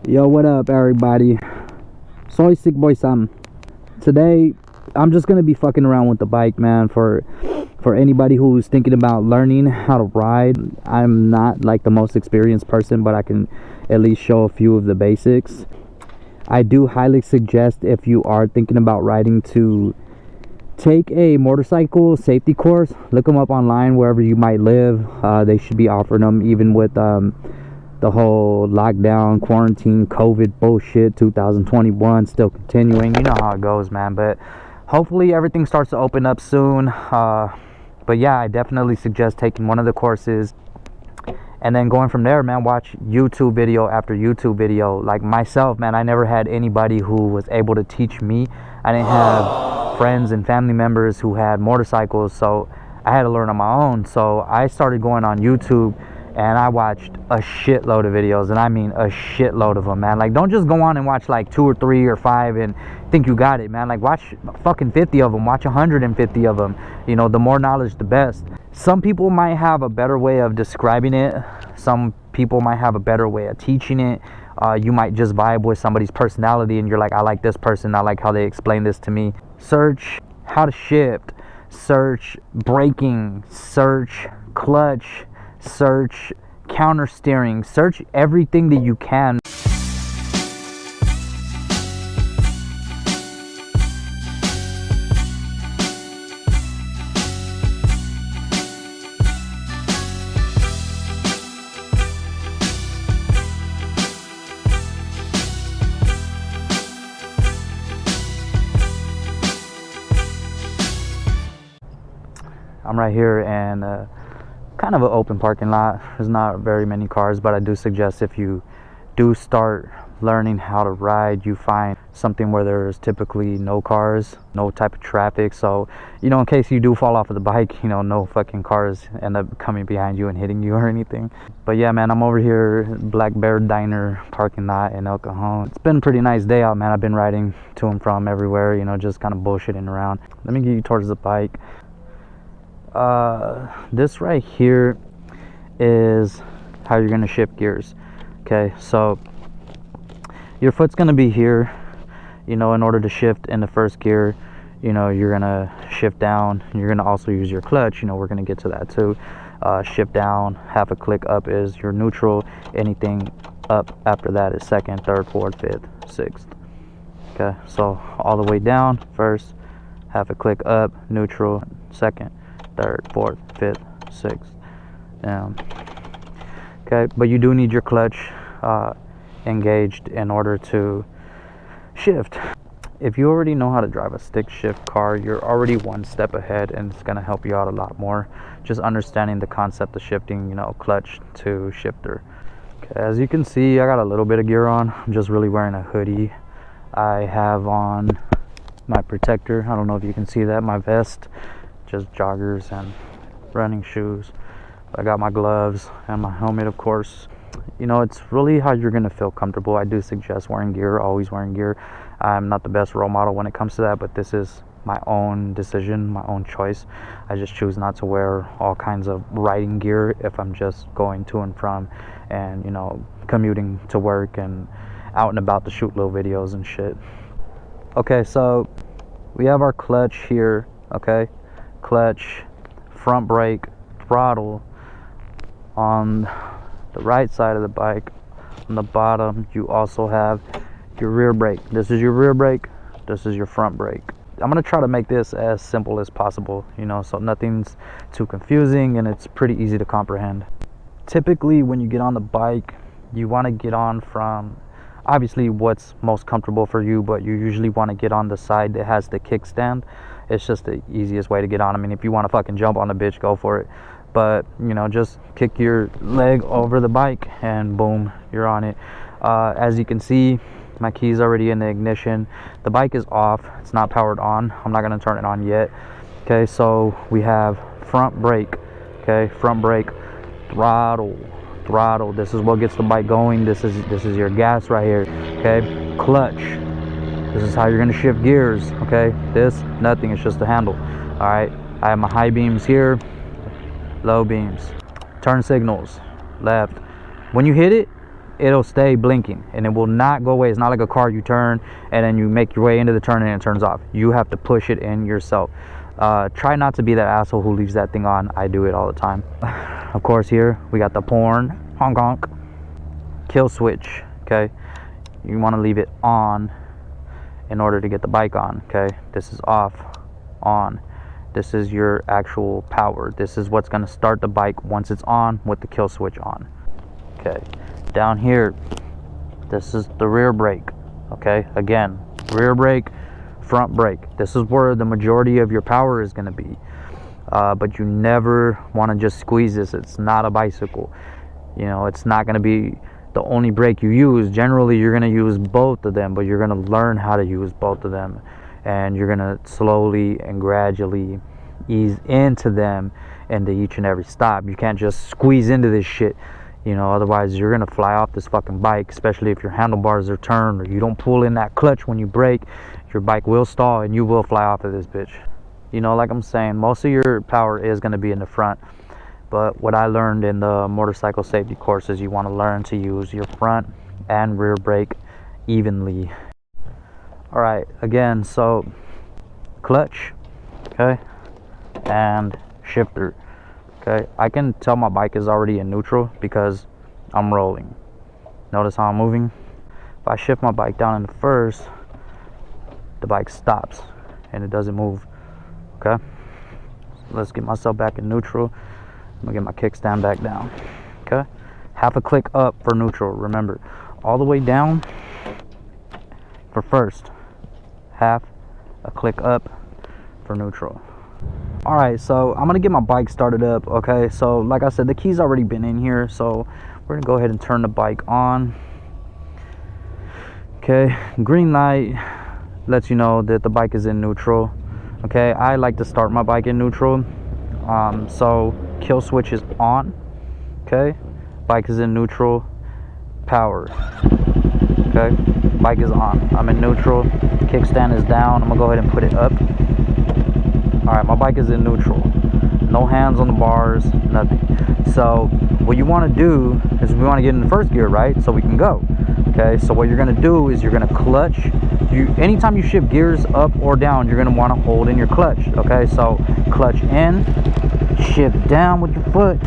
Yo, what up, everybody? Soy SickBoySam. Today, I'm just gonna be fucking around with the bike, man. For anybody who's thinking about learning how to ride, I'm not like the most experienced person, but I can at least show a few of the basics. I do highly suggest, if you are thinking about riding, to take a motorcycle safety course. Look them up online wherever you might live. They should be offering them, even with the whole lockdown, quarantine, COVID bullshit. 2021 still continuing. You know how it goes, man. But hopefully everything starts to open up soon. But yeah, I definitely suggest taking one of the courses and then going from there, man. Watch YouTube video after YouTube video. Like myself, man, I never had anybody who was able to teach me. I didn't have friends and family members who had motorcycles, so I had to learn on my own. So I started going on YouTube and I watched a shitload of videos, and I mean a shitload of them, man. Like, don't just go on and watch like 2 or 3 or 5 and think you got it, man. Like, watch fucking 50 of them, watch 150 of them. You know, the more knowledge, the best. Some people might have a better way of describing it. Some people might have a better way of teaching it. You might just vibe with somebody's personality and you're like, I like this person, I like how they explain this to me. Search how to shift, search braking, search clutch, search counter steering, search everything that you can. I'm right here and kind of an open parking lot. There's not very many cars, but I do suggest, if you do start learning how to ride, you find something where there's typically no cars, no type of traffic. So, you know, in case you do fall off of the bike, you know, no fucking cars end up coming behind you and hitting you or anything. But yeah, man, I'm over here, Black Bear Diner parking lot in El Cajon. It's been a pretty nice day out, man. I've been riding to and from everywhere, you know, just kind of bullshitting around. Let me get you towards the bike. This right here is how you're gonna shift gears. Okay, so your foot's gonna be here. You know, in order to shift in the first gear, you know, you're gonna shift down. You're gonna also use your clutch. You know, we're gonna get to that too. Shift down, half a click up is your neutral. Anything up after that is second, third, fourth, fifth, sixth. Okay, so all the way down, first, half a click up, neutral, second, third, fourth, fifth, sixth. Okay, but you do need your clutch engaged in order to shift. If you already know how to drive a stick shift car, you're already one step ahead, and it's going to help you out a lot more. Just understanding the concept of shifting, you know, clutch to shifter. Okay, as you can see, I got a little bit of gear on. I'm just really wearing a hoodie. I have on my protector. I don't know if you can see that, my vest. Just joggers and running shoes. I got my gloves and my helmet, of course. You know, it's really how you're gonna feel comfortable. I do suggest wearing gear, always wearing gear. I'm not the best role model when it comes to that, but this is my own decision, my own choice. I just choose not to wear all kinds of riding gear if I'm just going to and from and, you know, commuting to work and out and about to shoot little videos and shit. Okay, so we have our clutch here, okay? Clutch, front brake, throttle. On the right side of the bike, on the bottom, you also have your rear brake. This is your rear brake, this is your front brake. I'm gonna try to make this as simple as possible, you know, so nothing's too confusing and it's pretty easy to comprehend. Typically, when you get on the bike, you want to get on from obviously what's most comfortable for you, but you usually want to get on the side that has the kickstand. It's just the easiest way to get on. I mean, if you want to fucking jump on the bitch, go for it. But, you know, just kick your leg over the bike and boom, you're on it. As you can see, my key's already in the ignition. The bike is off. It's not powered on. I'm not going to turn it on yet. Okay, so we have front brake. Okay, front brake, throttle. This is what gets the bike going. This is your gas right here. Okay, clutch. This is how you're gonna shift gears. Okay, this nothing. It's just a handle. All right. I have my high beams here, low beams, turn signals, left. When you hit it, it'll stay blinking and it will not go away. It's not like a car you turn and then you make your way into the turn and it turns off. You have to push it in yourself. Try not to be that asshole who leaves that thing on. I do it all the time. Of course, here we got the porn, honk honk, kill switch. Okay, you want to leave it on in order to get the bike on. Okay, this is off, on. This is your actual power. This is what's going to start the bike once it's on with the kill switch on. Okay, down here, this is the rear brake. Okay, again, rear brake, front brake. This is where the majority of your power is going to be. But you never want to just squeeze this. It's not a bicycle. You know, it's not going to be the only brake you use. Generally, you're going to use both of them, but you're going to learn how to use both of them. And you're going to slowly and gradually ease into them into each and every stop. You can't just squeeze into this shit, you know, otherwise you're going to fly off this fucking bike, especially if your handlebars are turned or you don't pull in that clutch when you brake. Your bike will stall and you will fly off of this bitch. You know, like I'm saying, most of your power is going to be in the front. But what I learned in the motorcycle safety courses, you want to learn to use your front and rear brake evenly. Alright, again, so clutch, okay, and shifter. Okay, I can tell my bike is already in neutral because I'm rolling. Notice how I'm moving? If I shift my bike down into first, the bike stops and it doesn't move. Okay, so let's get myself back in neutral. I'm gonna get my kickstand back down. Okay, half a click up for neutral. Remember, all the way down for first, half a click up for neutral. All right, so I'm gonna get my bike started up. Okay, so like I said, the key's already been in here, so we're gonna go ahead and turn the bike on. Okay, green light lets you know that the bike is in neutral. Okay, I like to start my bike in neutral. So kill switch is on. Okay, bike is in neutral, power. Okay, bike is on, I'm in neutral, kickstand is down. I'm gonna go ahead and put it up. All right, my bike is in neutral, no hands on the bars, nothing. So what you want to do is we want to get in the first gear, right, so we can go. Okay, so what you're going to do is you're going to clutch. Anytime you shift gears up or down, you're going to want to hold in your clutch. Okay, so clutch in, shift down with your foot,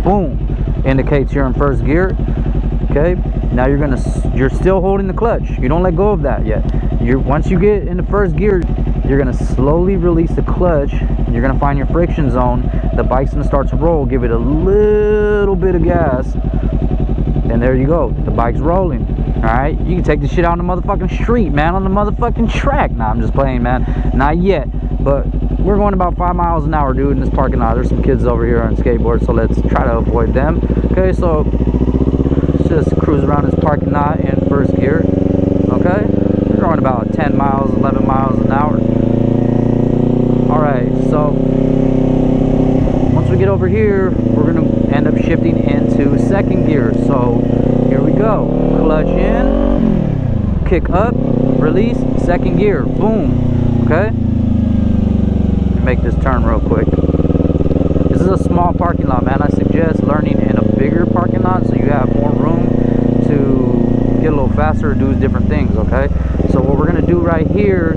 boom, indicates you're in first gear. Okay, now you're still holding the clutch. You don't let go of that yet. Once you get in the first gear, you're gonna slowly release the clutch. You're gonna find your friction zone. The bike's gonna start to roll. Give it a little bit of gas, and there you go. The bike's rolling. All right, you can take this shit out on the motherfucking street, man, on the motherfucking track. Nah, I'm just playing, man. Not yet, but we're going about 5 miles an hour, dude, in this parking lot. There's some kids over here on skateboards, so let's try to avoid them. Okay, so just cruise around this parking lot in first gear. Okay, we're going about 10 miles, 11 miles an hour. Alright, so once we get over here, we're going to end up shifting into second gear. So here we go, clutch in, kick up, release, second gear, boom. Okay, let me make this turn real quick. This is a small parking lot, man. I suggest learning in a bigger parking lot so you have more room to get a little faster, do different things. Okay, so what we're gonna do right here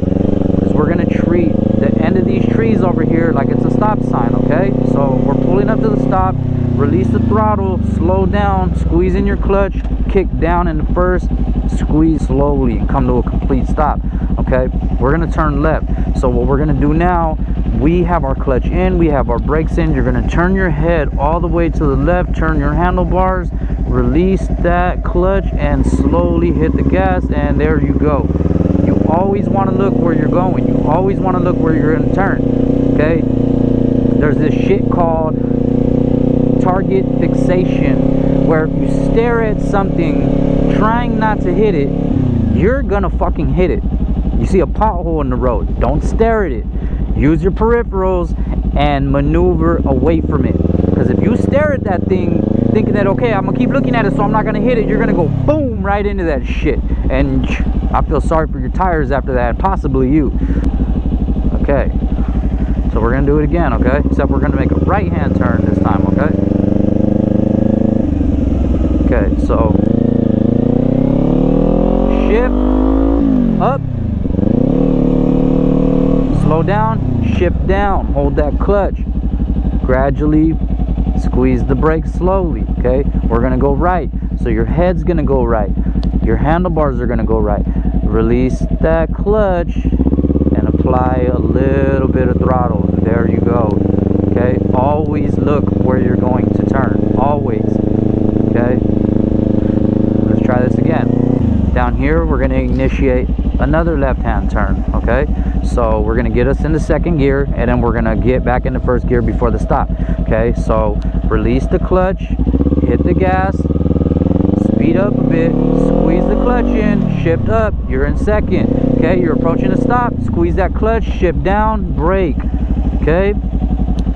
is we're gonna treat the end of these trees over here like it's a stop sign. Okay, so we're pulling up to the stop, release the throttle, slow down, squeeze in your clutch, kick down in the first, squeeze slowly and come to a complete stop. Okay, we're gonna turn left. So what we're gonna do now, we have our clutch in, we have our brakes in. You're gonna turn your head all the way to the left, turn your handlebars, release that clutch and slowly hit the gas, and there you go. You always want to look where you're going. You always want to look where you're going to turn. Okay, there's this shit called target fixation, where if you stare at something trying not to hit it, you're gonna fucking hit it. You see a pothole in the road, don't stare at it. Use your peripherals and maneuver away from it, because if you stare at that thing thinking that, okay, I'm gonna keep looking at it so I'm not gonna hit it, you're gonna go boom right into that shit, and I feel sorry for your tires after that, and possibly you. Okay, so we're gonna do it again. Okay, except we're gonna make a right hand turn this time. Okay, so shift, up, slow down, shift down, hold that clutch, gradually squeeze the brake slowly. Okay, we're gonna go right, so your head's gonna go right, your handlebars are gonna go right. Release that clutch and apply a little bit of throttle. There you go. Okay, always look where you're going to turn, always. Okay, let's try this again. Down here we're going to initiate another left-hand turn. Okay, so we're going to get us into second gear, and then we're going to get back into first gear before the stop. Okay, so release the clutch, hit the gas, speed up a bit, squeeze the clutch in, shift up, you're in second. Okay, you're approaching a stop, squeeze that clutch, shift down, brake. Okay,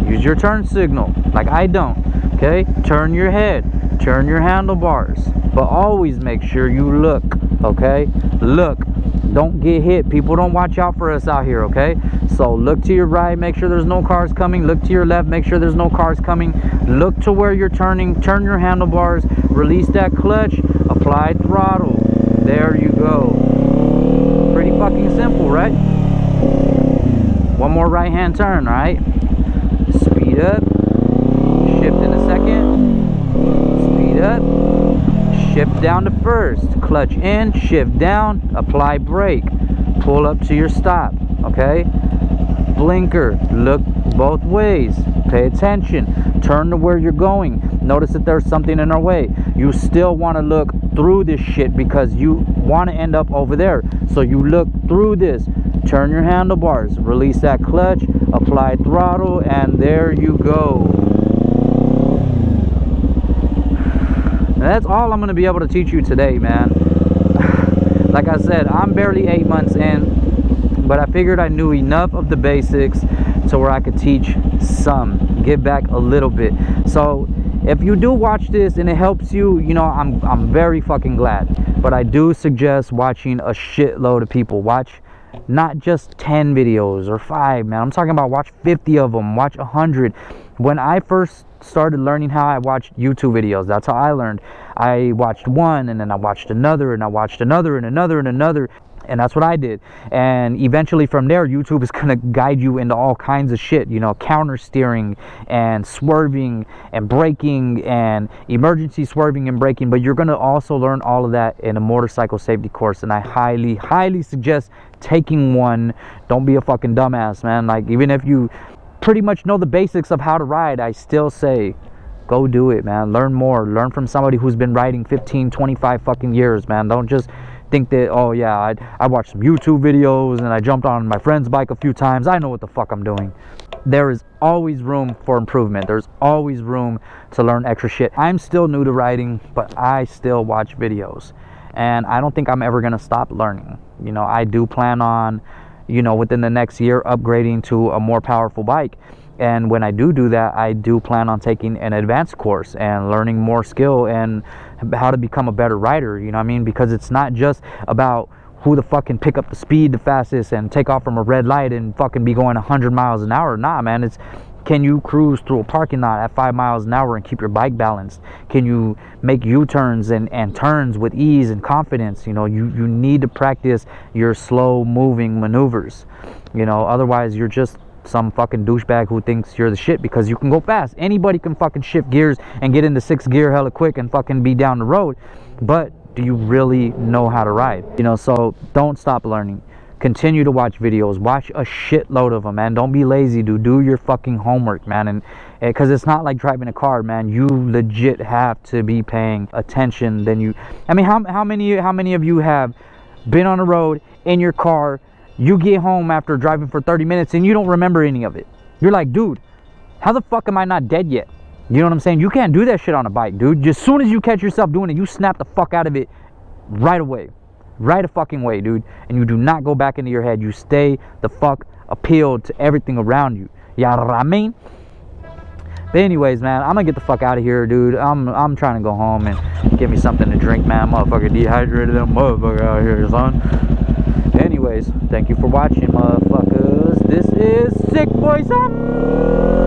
use your turn signal like I don't. Okay, turn your head, turn your handlebars, but always make sure you look. Okay, look, don't get hit. People don't watch out for us out here. Okay, so look to your right, make sure there's no cars coming. Look to your left, make sure there's no cars coming. Look to where you're turning, turn your handlebars, release that clutch, apply throttle. There you go. Pretty fucking simple, right? One more right hand turn. Right, speed up, shift in a second, speed up, shift down to first, clutch in, shift down, apply brake, pull up to your stop. Okay, blinker, look both ways, pay attention, turn to where you're going. Notice that there's something in our way. You still want to look through this shit because you want to end up over there. So you look through this, turn your handlebars, release that clutch, apply throttle, and there you go. And that's all I'm going to be able to teach you today, man. Like I said, I'm barely 8 months in, but I figured I knew enough of the basics to where I could teach some, give back a little bit. So if you do watch this and it helps you, you know, I'm very fucking glad. But I do suggest watching a shitload of people. Watch not just 10 videos or 5, man. I'm talking about watch 50 of them, watch 100. When I first started learning how I watched YouTube videos, that's how I learned. I watched one, and then I watched another, and I watched another, and another, and another. And that's what I did. And eventually from there, YouTube is going to guide you into all kinds of shit, you know, counter steering and swerving and braking and emergency swerving and braking. But you're going to also learn all of that in a motorcycle safety course. And I highly, highly suggest taking one. Don't be a fucking dumbass, man. Like, even if you pretty much know the basics of how to ride, I still say go do it, man. Learn more. Learn from somebody who's been riding 15, 25 fucking years, man. Don't just think that, oh yeah, I watched some YouTube videos and I jumped on my friend's bike a few times, I know what the fuck I'm doing. There is always room for improvement. There's always room to learn extra shit. I'm still new to riding, but I still watch videos, and I don't think I'm ever gonna stop learning. You know, I do plan on, you know, within the next year upgrading to a more powerful bike. And when I do that, I do plan on taking an advanced course and learning more skill and how to become a better rider, you know what I mean? Because it's not just about who the fuck can pick up the speed the fastest and take off from a red light and fucking be going 100 miles an hour. Nah, man, it's, can you cruise through a parking lot at 5 miles an hour and keep your bike balanced? Can you make U-turns and turns with ease and confidence? You know, you need to practice your slow moving maneuvers. You know, otherwise you're just some fucking douchebag who thinks you're the shit because you can go fast. Anybody can fucking shift gears and get into 6th gear hella quick and fucking be down the road. But do you really know how to ride? You know, so don't stop learning. Continue to watch videos. Watch a shitload of them, man. Don't be lazy, dude. Do your fucking homework, man. And because it's not like driving a car, man. You legit have to be paying attention. Then you, I mean, how many of you have been on the road in your car? You get home after driving for 30 minutes and you don't remember any of it. You're like, dude, how the fuck am I not dead yet? You know what I'm saying? You can't do that shit on a bike, dude. Just as soon as you catch yourself doing it, you snap the fuck out of it right away. Right a fucking way, dude. And you do not go back into your head. You stay the fuck appealed to everything around you. Yeah, I mean. But anyways, man, I'm gonna get the fuck out of here, dude. I'm trying to go home and get me something to drink, man. Motherfucker dehydrated that motherfucker out here, son. Anyways, thank you for watching, motherfuckers. This is SickBoySam.